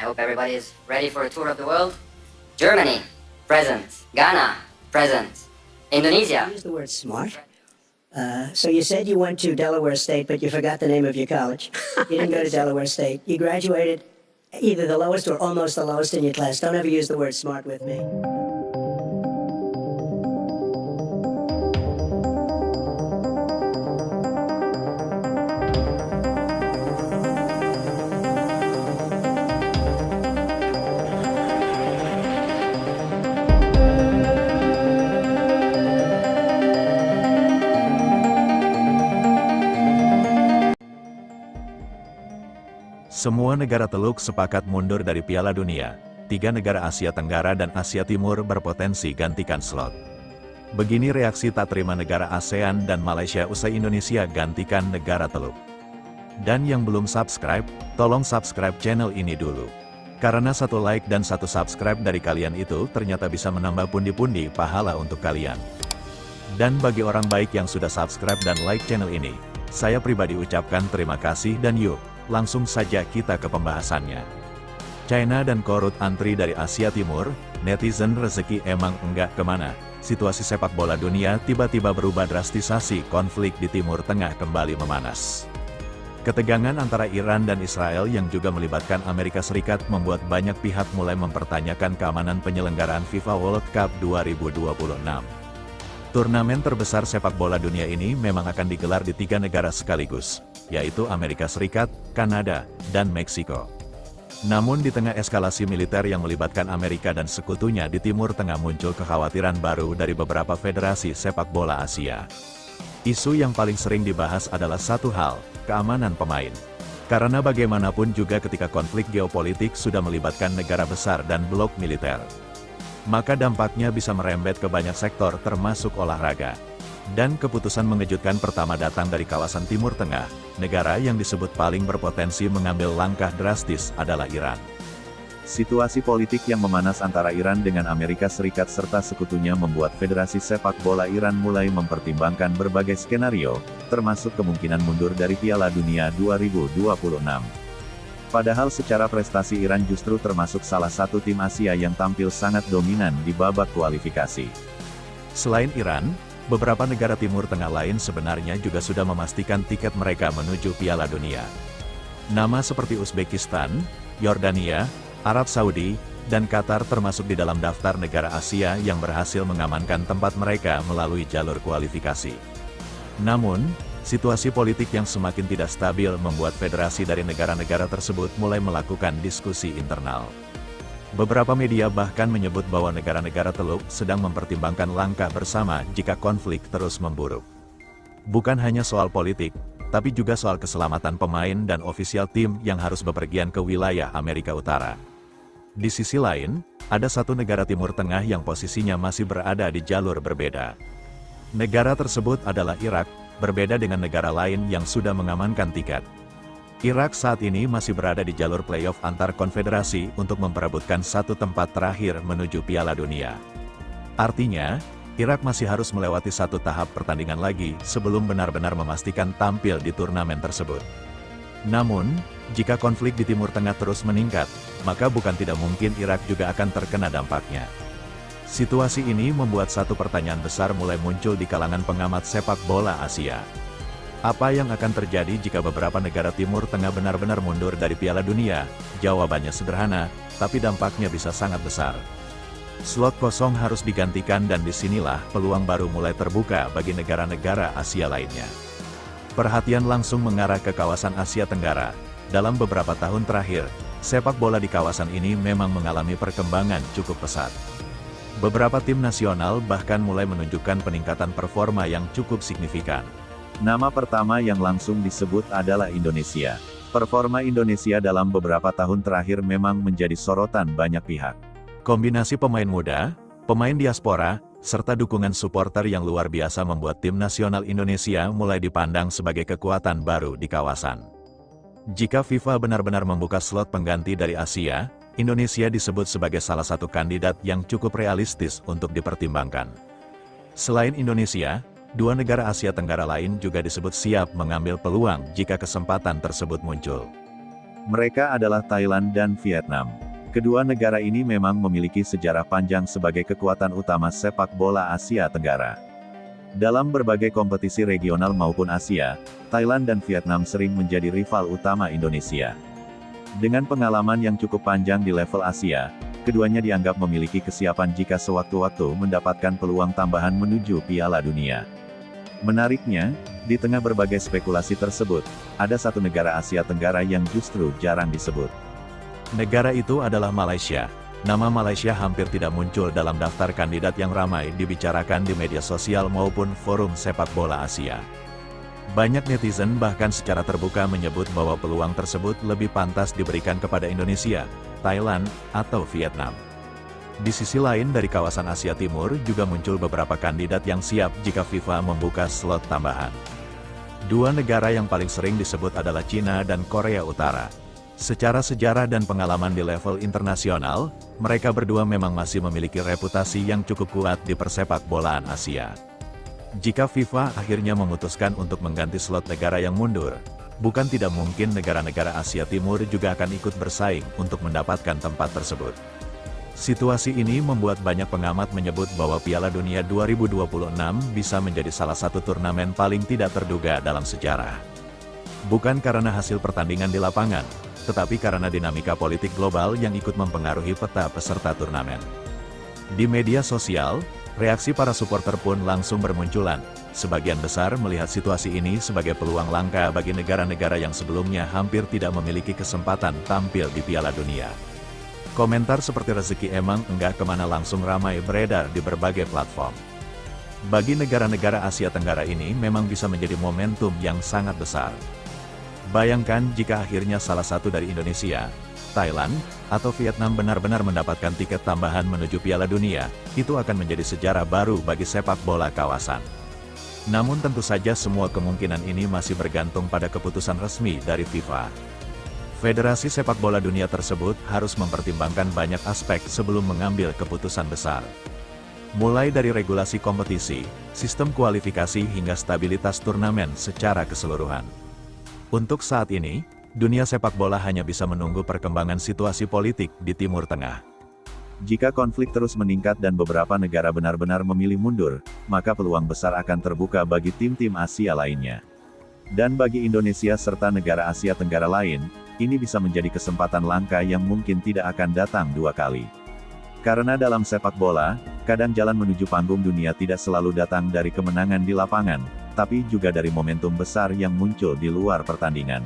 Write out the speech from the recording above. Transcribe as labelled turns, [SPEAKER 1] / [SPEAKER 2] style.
[SPEAKER 1] hope everybody is ready for a tour of the world. Germany, present. Ghana, present. Indonesia.
[SPEAKER 2] Use the word smart. So you said you went to Delaware State, but you forgot the name of your college. You didn't go to Delaware State. You graduated either the lowest or almost the lowest in your class. Don't ever use the word smart with me.
[SPEAKER 3] Semua negara Teluk sepakat mundur dari Piala Dunia. 3 negara Asia Tenggara dan Asia Timur berpotensi gantikan slot. Begini reaksi tak terima negara ASEAN dan Malaysia usai Indonesia gantikan negara Teluk. Dan yang belum subscribe, tolong subscribe channel ini dulu. Karena 1 like dan 1 subscribe dari kalian itu ternyata bisa menambah pundi-pundi pahala untuk kalian. Dan bagi orang baik yang sudah subscribe dan like channel ini, saya pribadi ucapkan terima kasih dan yuk, langsung saja kita ke pembahasannya. China dan Korut antri dari Asia Timur, netizen rezeki emang enggak kemana. Situasi sepak bola dunia tiba-tiba berubah drastisasi, konflik di Timur Tengah kembali memanas. Ketegangan antara Iran dan Israel yang juga melibatkan Amerika Serikat membuat banyak pihak mulai mempertanyakan keamanan penyelenggaraan FIFA World Cup 2026. Turnamen terbesar sepak bola dunia ini memang akan digelar di 3 negara sekaligus, yaitu Amerika Serikat, Kanada, dan Meksiko. Namun di tengah eskalasi militer yang melibatkan Amerika dan sekutunya di Timur Tengah muncul kekhawatiran baru dari beberapa federasi sepak bola Asia. Isu yang paling sering dibahas adalah satu hal, keamanan pemain. Karena bagaimanapun juga ketika konflik geopolitik sudah melibatkan negara besar dan blok militer, maka dampaknya bisa merembet ke banyak sektor termasuk olahraga. Dan keputusan mengejutkan pertama datang dari kawasan Timur Tengah, negara yang disebut paling berpotensi mengambil langkah drastis adalah Iran. Situasi politik yang memanas antara Iran dengan Amerika Serikat serta sekutunya membuat Federasi Sepak Bola Iran mulai mempertimbangkan berbagai skenario, termasuk kemungkinan mundur dari Piala Dunia 2026. Padahal secara prestasi Iran justru termasuk salah satu tim Asia yang tampil sangat dominan di babak kualifikasi. Selain Iran, beberapa negara Timur Tengah lain sebenarnya juga sudah memastikan tiket mereka menuju Piala Dunia. Nama seperti Uzbekistan, Yordania, Arab Saudi, dan Qatar termasuk di dalam daftar negara Asia yang berhasil mengamankan tempat mereka melalui jalur kualifikasi. Namun, situasi politik yang semakin tidak stabil membuat federasi dari negara-negara tersebut mulai melakukan diskusi internal. Beberapa media bahkan menyebut bahwa negara-negara Teluk sedang mempertimbangkan langkah bersama jika konflik terus memburuk. Bukan hanya soal politik, tapi juga soal keselamatan pemain dan ofisial tim yang harus bepergian ke wilayah Amerika Utara. Di sisi lain, ada satu negara Timur Tengah yang posisinya masih berada di jalur berbeda. Negara tersebut adalah Irak, berbeda dengan negara lain yang sudah mengamankan tiket. Irak saat ini masih berada di jalur playoff antar konfederasi untuk memperebutkan satu tempat terakhir menuju Piala Dunia. Artinya, Irak masih harus melewati satu tahap pertandingan lagi sebelum benar-benar memastikan tampil di turnamen tersebut. Namun, jika konflik di Timur Tengah terus meningkat, maka bukan tidak mungkin Irak juga akan terkena dampaknya. Situasi ini membuat satu pertanyaan besar mulai muncul di kalangan pengamat sepak bola Asia. Apa yang akan terjadi jika beberapa negara Timur Tengah benar-benar mundur dari Piala Dunia? Jawabannya sederhana, tapi dampaknya bisa sangat besar. Slot kosong harus digantikan dan disinilah peluang baru mulai terbuka bagi negara-negara Asia lainnya. Perhatian langsung mengarah ke kawasan Asia Tenggara. Dalam beberapa tahun terakhir, sepak bola di kawasan ini memang mengalami perkembangan cukup pesat. Beberapa tim nasional bahkan mulai menunjukkan peningkatan performa yang cukup signifikan. Nama pertama yang langsung disebut adalah Indonesia. Performa Indonesia dalam beberapa tahun terakhir memang menjadi sorotan banyak pihak. Kombinasi pemain muda, pemain diaspora, serta dukungan supporter yang luar biasa membuat tim nasional Indonesia mulai dipandang sebagai kekuatan baru di kawasan. Jika FIFA benar-benar membuka slot pengganti dari Asia, Indonesia disebut sebagai salah satu kandidat yang cukup realistis untuk dipertimbangkan. Selain Indonesia, 2 negara Asia Tenggara lain juga disebut siap mengambil peluang jika kesempatan tersebut muncul. Mereka adalah Thailand dan Vietnam. Kedua negara ini memang memiliki sejarah panjang sebagai kekuatan utama sepak bola Asia Tenggara. Dalam berbagai kompetisi regional maupun Asia, Thailand dan Vietnam sering menjadi rival utama Indonesia. Dengan pengalaman yang cukup panjang di level Asia, keduanya dianggap memiliki kesiapan jika sewaktu-waktu mendapatkan peluang tambahan menuju Piala Dunia. Menariknya, di tengah berbagai spekulasi tersebut, ada satu negara Asia Tenggara yang justru jarang disebut. Negara itu adalah Malaysia. Nama Malaysia hampir tidak muncul dalam daftar kandidat yang ramai dibicarakan di media sosial maupun forum sepak bola Asia. Banyak netizen bahkan secara terbuka menyebut bahwa peluang tersebut lebih pantas diberikan kepada Indonesia, Thailand, atau Vietnam. Di sisi lain dari kawasan Asia Timur juga muncul beberapa kandidat yang siap jika FIFA membuka slot tambahan. Dua negara yang paling sering disebut adalah Cina dan Korea Utara. Secara sejarah dan pengalaman di level internasional, mereka berdua memang masih memiliki reputasi yang cukup kuat di persepak bolaan Asia. Jika FIFA akhirnya memutuskan untuk mengganti slot negara yang mundur, bukan tidak mungkin negara-negara Asia Timur juga akan ikut bersaing untuk mendapatkan tempat tersebut. Situasi ini membuat banyak pengamat menyebut bahwa Piala Dunia 2026 bisa menjadi salah satu turnamen paling tidak terduga dalam sejarah. Bukan karena hasil pertandingan di lapangan, tetapi karena dinamika politik global yang ikut mempengaruhi peta peserta turnamen. Di media sosial, reaksi para supporter pun langsung bermunculan. Sebagian besar melihat situasi ini sebagai peluang langka bagi negara-negara yang sebelumnya hampir tidak memiliki kesempatan tampil di Piala Dunia. Komentar seperti rezeki emang enggak kemana langsung ramai beredar di berbagai platform. Bagi negara-negara Asia Tenggara ini memang bisa menjadi momentum yang sangat besar. Bayangkan jika akhirnya salah satu dari Indonesia, Thailand, atau Vietnam benar-benar mendapatkan tiket tambahan menuju Piala Dunia, itu akan menjadi sejarah baru bagi sepak bola kawasan. Namun tentu saja semua kemungkinan ini masih bergantung pada keputusan resmi dari FIFA. Federasi sepak bola dunia tersebut harus mempertimbangkan banyak aspek sebelum mengambil keputusan besar. Mulai dari regulasi kompetisi, sistem kualifikasi hingga stabilitas turnamen secara keseluruhan. Untuk saat ini, dunia sepak bola hanya bisa menunggu perkembangan situasi politik di Timur Tengah. Jika konflik terus meningkat dan beberapa negara benar-benar memilih mundur, maka peluang besar akan terbuka bagi tim-tim Asia lainnya. Dan bagi Indonesia serta negara Asia Tenggara lain, ini bisa menjadi kesempatan langka yang mungkin tidak akan datang dua kali. Karena dalam sepak bola, kadang jalan menuju panggung dunia tidak selalu datang dari kemenangan di lapangan, tapi juga dari momentum besar yang muncul di luar pertandingan.